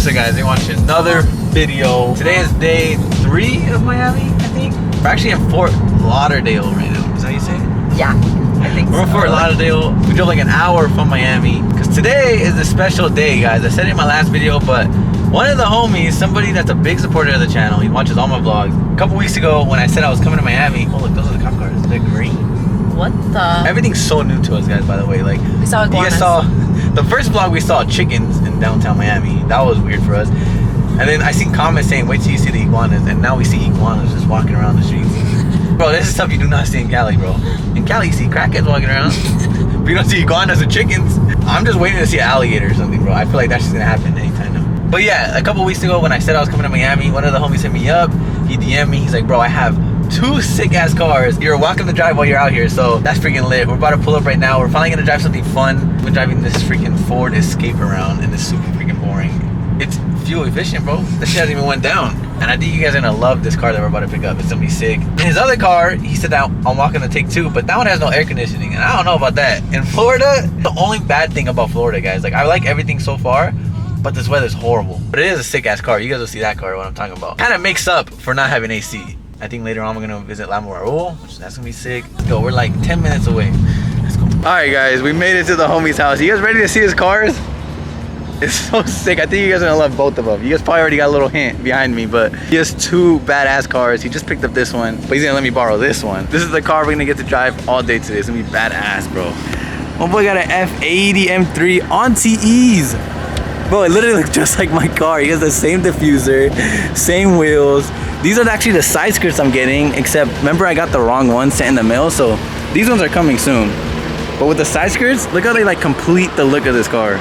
What's up guys, you're watching another video. Today is day 3 of Miami, I think. We're actually in Fort Lauderdale right now. Is that how you say it? Yeah, I think We're in Fort Lauderdale. We drove like an hour from Miami. Because today is a special day, guys. I said it in my last video, but one of the homies, somebody that's a big supporter of the channel, he watches all my vlogs. A couple weeks ago when I said I was coming to Miami, oh look, those are the cop cars. They're green. What the? Everything's so new to us, guys, by the way. Like, We saw iguanas. you guys saw the first vlog, we saw chickens in downtown Miami. That was weird for us. And then I seen comments saying, wait till you see the iguanas. And now we see iguanas just walking around the streets. Bro, this is stuff you do not see in Cali, bro. In Cali, you see crackheads walking around. But you don't see iguanas or chickens. I'm just waiting to see an alligator or something, bro. I feel like that's just gonna happen anytime now. But yeah, a couple weeks ago when I said I was coming to Miami, one of the homies hit me up. He DM'd me. He's like, bro, I have 2 sick ass cars. You're welcome to drive while you're out here, so that's freaking lit. We're about to pull up right now. We're finally gonna drive something fun. We're driving this freaking Ford Escape around, and it's super freaking boring. It's fuel efficient, bro. This shit hasn't even went down. And I think you guys are gonna love this car that we're about to pick up. It's gonna be sick. In his other car, he said that I'm walking to take 2, but that one has no air conditioning, and I don't know about that. In Florida, the only bad thing about Florida, guys, like I like everything so far, but this weather's horrible. But it is a sick ass car. You guys will see that car, what I'm talking about. Kind of makes up for not having AC. I think later on we're gonna visit Lauderdale, which that's gonna be sick. Let's go. We're like 10 minutes away. Let's go. All right, guys, we made it to the homie's house. You guys ready to see his cars? It's so sick. I think you guys are gonna love both of them. You guys probably already got a little hint behind me, but he has 2 badass cars. He just picked up this one, but he's gonna let me borrow this one. This is the car we're gonna get to drive all day today. It's gonna be badass, bro. My boy got an F80 M3 on TEs. Bro, it literally looks just like my car. He has the same diffuser, same wheels. These are actually the side skirts I'm getting, except remember I got the wrong one sent in the mail, so these ones are coming soon. But with the side skirts, look how they like complete the look of this car.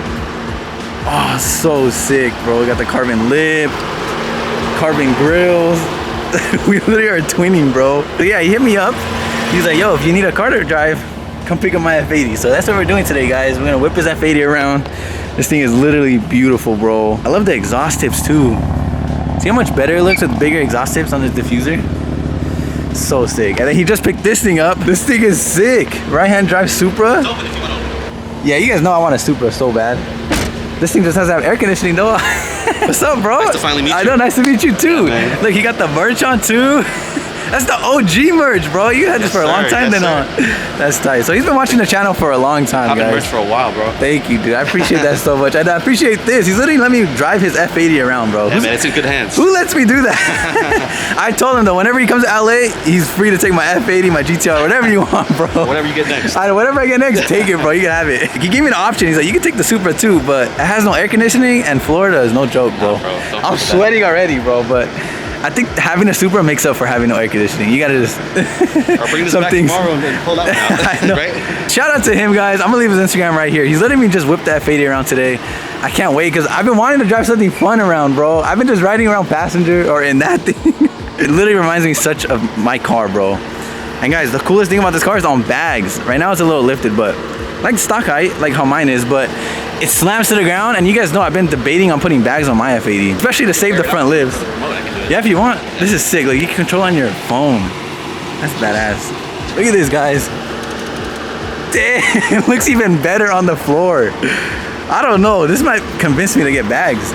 Oh, so sick, bro. We got the carbon lip, carbon grills. We literally are twinning, bro. But yeah, he hit me up. He's like, yo, if you need a car to drive, come pick up my F80. So that's what we're doing today, guys. We're gonna whip his F80 around. This thing is literally beautiful, bro. I love the exhaust tips too. See how much better it looks with bigger exhaust tips on this diffuser? So sick. And then he just picked this thing up. This thing is sick. Right-hand drive Supra. Yeah, you guys know I want a Supra so bad. This thing just has to have air conditioning though. What's up, bro? Nice to finally meet you. I know, nice to meet you too. Yeah, look, he got the merch on too. That's the OG merch, bro. You had this for a long time then on. That's tight. So he's been watching the channel for a long time, I've been guys. merch for a while, bro. Thank you, dude. I appreciate that so much. And I appreciate this. He's literally let me drive his F80 around, bro. Yeah, man, it's in good hands. Who lets me do that? I told him though, whenever he comes to LA, he's free to take my F80, my GTR, whatever you want, bro. Whatever you get next. Whatever I get next, take it, bro. You can have it. He gave me the option. He's like, you can take the Supra too, but it has no air conditioning, and Florida is no joke, bro. Nah, bro, I'm sweating already, bro, but I think having a Supra makes up for having no air conditioning. You gotta just Or bring this back tomorrow and then pull out now. Right? Shout out to him, guys. I'm gonna leave his Instagram right here. He's letting me just whip the F80 around today. I can't wait because I've been wanting to drive something fun around, bro. I've been just riding around passenger or in that thing. It literally reminds me such of my car, bro. And guys, the coolest thing about this car is on bags. Right now it's a little lifted, but like stock height, like how mine is, but it slams to the ground. And you guys know I've been debating on putting bags on my F80, especially to save the front libs. Yeah, if you want. This is sick. Like, you can control on your phone. That's badass. Look at this, guys. Damn, it looks even better on the floor. I don't know. This might convince me to get bags.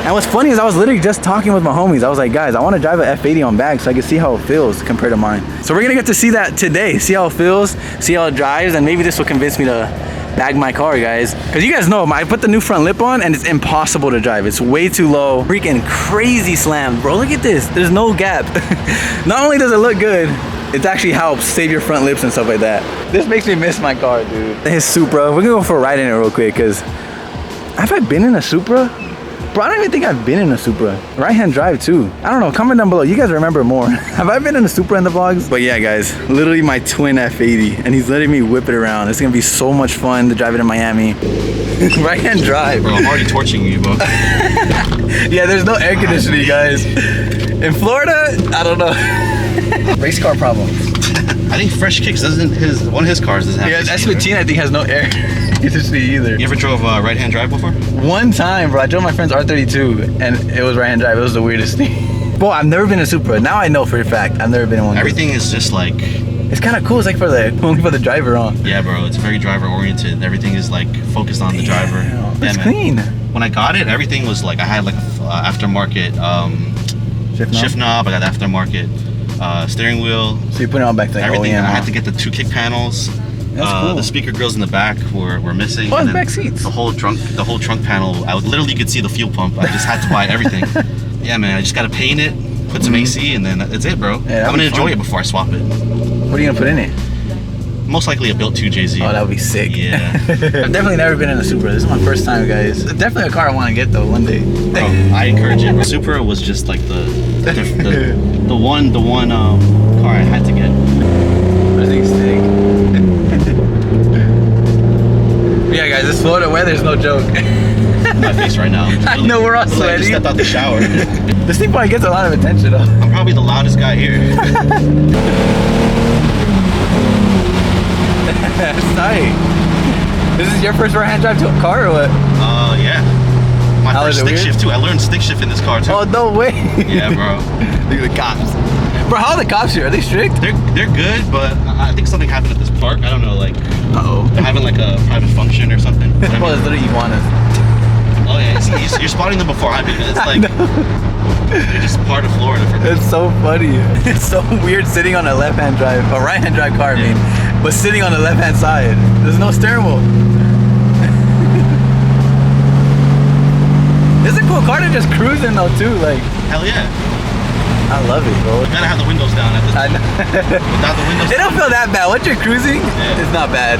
And what's funny is I was literally just talking with my homies. I was like, guys, I want to drive an F80 on bags so I can see how it feels compared to mine. So we're going to get to see that today. See how it feels, see how it drives, and maybe this will convince me to bag my car, guys. Because you guys know, I put the new front lip on and it's impossible to drive. It's way too low. Freaking crazy slam, bro. Look at this. There's no gap. Not only does it look good, it actually helps save your front lips and stuff like that. This makes me miss my car, dude. His Supra. We're gonna go for a ride in it real quick, because have I been in a Supra? Bro, I don't even think I've been in a Supra. Right-hand drive too. I don't know, comment down below. You guys remember more. Have I been in a Supra in the vlogs? But yeah, guys, literally my twin F80, and he's letting me whip it around. It's gonna be so much fun to drive it in Miami. Right-hand drive. Bro, I'm already torching you, bro. Yeah, there's no air conditioning, guys. In Florida, I don't know. Race car problems. I think Fresh Kicks doesn't, one of his cars doesn't have. Yeah, S15 I think has no air conditioning either. You ever drove right-hand drive before? One time, bro. I drove my friend's R32 and it was right-hand drive. It was the weirdest thing. Bro, I've never been in a Supra. Now I know for a fact. I've never been in one. Everything is just like... It's kind of cool. It's like for the only for the driver, huh? Yeah, bro. It's very driver oriented. Everything is like focused on the driver. It's clean. When I got it, everything was like I had like aftermarket shift knob. I got aftermarket steering wheel. So you put it on back to everything. OEM, I had to get the 2 kick panels. That's cool. The speaker grills in the back were missing. Oh, and the back seats. The whole trunk panel. I would literally could see the fuel pump. I just had to buy everything. Yeah, man. I just gotta paint it, put some AC, and then that's it, bro. Yeah, I'm gonna enjoy it before I swap it. What are you gonna put in it? Most likely a built 2 JZ. Oh, that would be sick. Yeah. I've definitely never been in a Supra. This is my first time, guys. It's definitely a car I want to get though one day. Bro, I encourage it. Supra was just like the one car I had to get. I think sick. Yeah, guys, this Florida weather is no joke. My face right now. I know we're all I just sweaty. stepped out the shower. This thing probably gets a lot of attention though. I'm probably the loudest guy here. That's tight. This is your first right-hand drive to a car or what? Yeah. My How first is it stick weird? shift too. I learned stick shift in this car too. Oh, no way. Yeah, bro. Look at the cops. Bro, how are the cops here? Are they strict? They're good, but I think something happened at this park. I don't know, like Uh-oh. they're having like a private function or something. You know what I Bro, mean? it's literally iguanas. Oh yeah, you're spotting them before I do. It's like they're just part of Florida for me. It's so funny. It's so weird sitting on a left-hand drive, a right-hand drive car, I mean, but sitting on the left-hand side. There's no steering wheel. It's a cool car to just cruise in though too. Like, Hell yeah. I love it, bro. You gotta have the windows down at this I point. know. Without the windows They don't feel that bad. Once you're cruising, Yeah. it's not bad.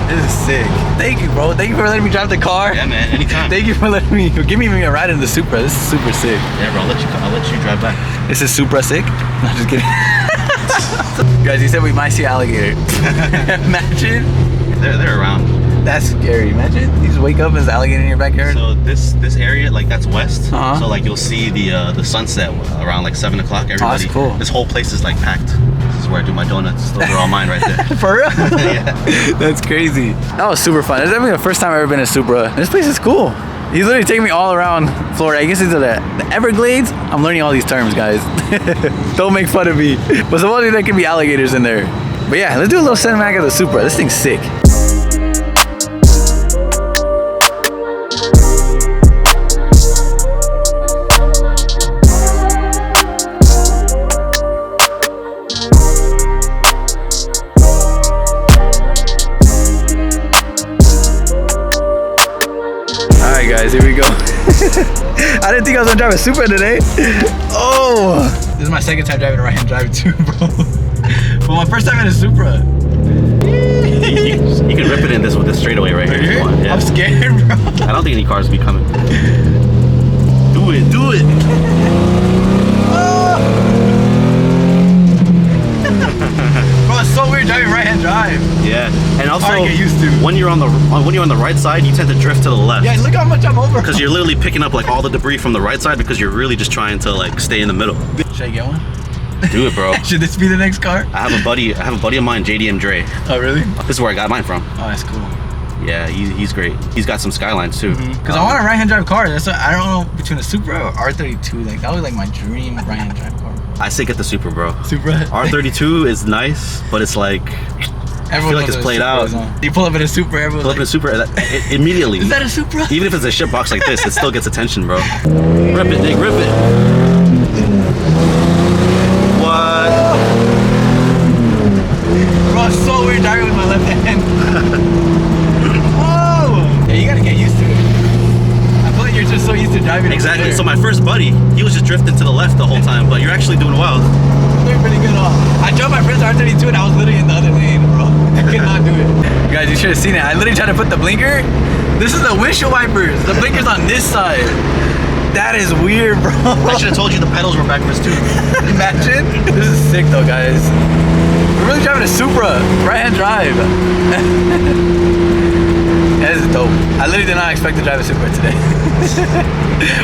This is sick. Thank you, bro. Thank you for letting me drive the car. Yeah, man. Anytime. Thank you for letting me give me a ride in the Supra. This is super sick. Yeah, bro. I'll let you drive back. This is Supra sick. No, just kidding. Guys, he said we might see alligator. Imagine. They're around. That's scary. Imagine you just wake up and there's alligator in your backyard. So this area, like that's west. Uh-huh. So like you'll see the sunset around like 7 o'clock. Everybody. that's cool. This whole place is like packed. This is where I do my donuts. Those are all mine right there. For real? Yeah. That's crazy. That was super fun. It's definitely the first time I've ever been to Supra. This place is cool. He's literally taking me all around Florida. I guess into the Everglades. I'm learning all these terms, guys. Don't make fun of me. But supposedly there can be alligators in there. But yeah, let's do a little cinematic of the Supra. This thing's sick. Alright guys, here we go. I didn't think I was gonna drive a Supra today. Oh! This is my second time driving a right-hand drive too, bro. But my first time in a Supra. You can rip it in this with this straightaway right here if you want. Yeah. I'm scared, bro. I don't think any cars will be coming. Do it, do it. Bro, it's so weird driving right-hand drive. Yeah, and also Hard to get used to. when you're on the right side, you tend to drift to the left. Yeah, look how much I'm over. Because you're literally picking up like all the debris from the right side because you're really just trying to like stay in the middle. Should I get one? Do it, bro. Should this be the next car? I have a buddy of mine, JDM Dre. Oh, really? This is where I got mine from. Oh, that's cool. Yeah, he's great. He's got some Skylines too. Because I want a right-hand drive car. That's what, I don't know between a Supra or R32. Like that was like my dream right-hand drive car. I say get the Supra, bro. Supra. R32 is nice, but it's like I feel like it's played out. You pull up in a Supra, everyone's Pull up in a Supra immediately. is that a Supra? Even if it's a shit box like this, it still gets attention, bro. Rip it, Nick, rip it. What? Bro, it's so weird driving with my left hand. Whoa! Yeah, you gotta get used to it. I feel like you're just so used to driving. Exactly. over So there. my first buddy, he was just drifting to the left the whole time, but you're actually doing well. I'm doing pretty good off. I drove my friend's R32 and I was literally in the other lane, bro. I could not do it. You guys, you should have seen it. I literally tried to put the blinker. This is the windshield wipers. The blinker's on this side. That is weird, bro. I should have told you the pedals were backwards too. Imagine. This is sick though, guys. We're really driving a Supra, right-hand drive. This is dope. I literally did not expect to drive a Supra today.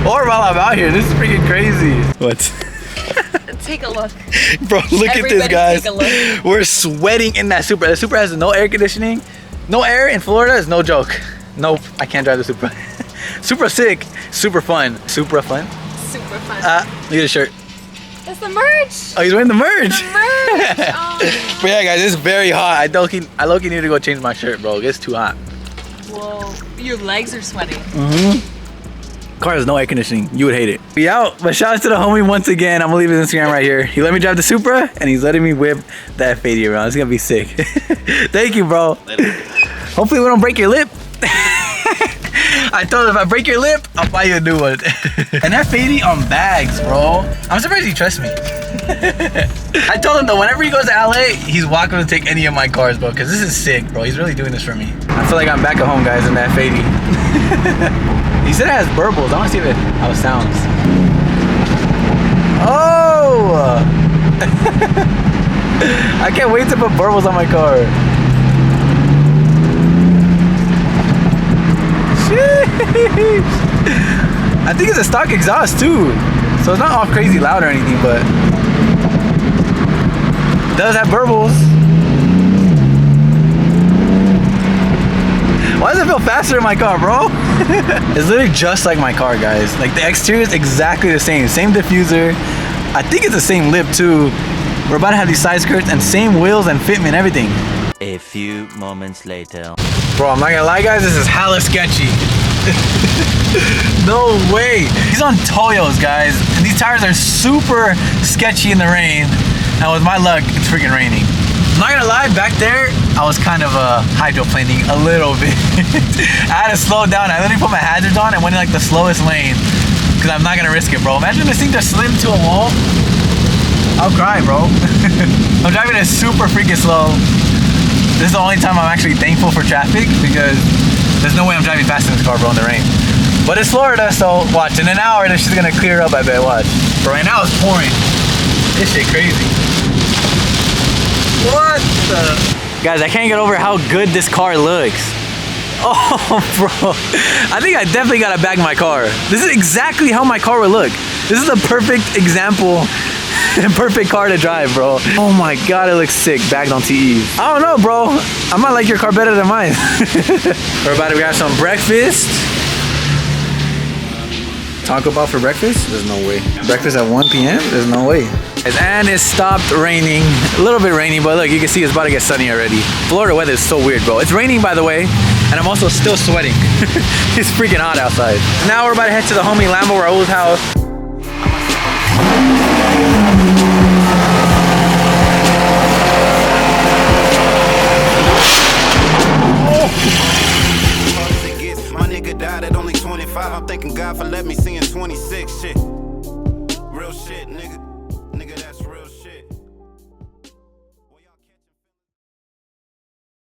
Or while I'm out here. This is freaking crazy. What? Take a look. Bro, look at this, Everybody guys. take a look. We're sweating in that Supra. The Supra has no air conditioning. No air in Florida is no joke. Nope, I can't drive the Supra. Super sick, super fun. Supra fun? super fun. Look at the shirt. That's the merch. Oh, he's wearing the merch. The merch. Oh. But yeah, guys, it's very hot. I low-key need to go change my shirt, bro. It's too hot. Whoa. Your legs are sweating. Car has no air conditioning. You would hate it. We out. But shout out to the homie once again. I'm gonna leave his Instagram right here. He let me drive the Supra, and he's letting me whip that F80 around. It's gonna be sick. Thank you, bro. Hopefully we don't break your lip. I told him if I break your lip, I'll buy you a new one. An F80 on bags, bro. I'm surprised he trusts me. I told him that whenever he goes to LA, he's welcome to take any of my cars, bro, because this is sick, bro. He's really doing this for me. I feel like I'm back at home, guys, in the F80. He said it has burbles. I want to see how it sounds. Oh! I can't wait to put burbles on my car. I think it's a stock exhaust too, so it's not all crazy loud or anything, but it does have burbles. Why does it feel faster in my car, bro? It's literally just like my car, guys. Like the exterior is exactly the same diffuser. I think it's the same lip too. We're about to have these side skirts and same wheels and fitment, everything. A few moments later. Bro, I'm not gonna lie, guys, this is hella sketchy. No way. He's on Toyos, guys, and these tires are super sketchy in the rain, and with my luck, it's freaking raining. I'm not gonna lie, back there, I was kind of hydroplaning a little bit. I had to slow down. I literally put my hazards on and went in like the slowest lane, because I'm not gonna risk it, bro. Imagine this thing just slammed to a wall. I'll cry, bro. I'm driving it super freaking slow. This is the only time I'm actually thankful for traffic, because there's no way I'm driving fast in this car, bro, in the rain. But it's Florida, so watch. In an hour, this shit's gonna clear up, I bet. Watch. But right now, it's pouring. This shit crazy. What the? Guys, I can't get over how good this car looks. Oh, bro. I think I definitely gotta bag my car. This is exactly how my car would look. This is the perfect example. Perfect car to drive, bro. Oh my god, it looks sick bagged on TE. I don't know, bro. I might like your car better than mine. We're about to grab some breakfast. Taco Bell for breakfast? There's no way. Breakfast at 1 p.m.? There's no way. And it stopped raining. A little bit rainy, but look, you can see it's about to get sunny already. Florida weather is so weird, bro. It's raining, by the way, and I'm also still sweating. It's freaking hot outside. Now we're about to head to the homie Lambo, our old house. My nigga died at only 25. I'm thanking God for letting me see in 26. Shit. Real shit, nigga.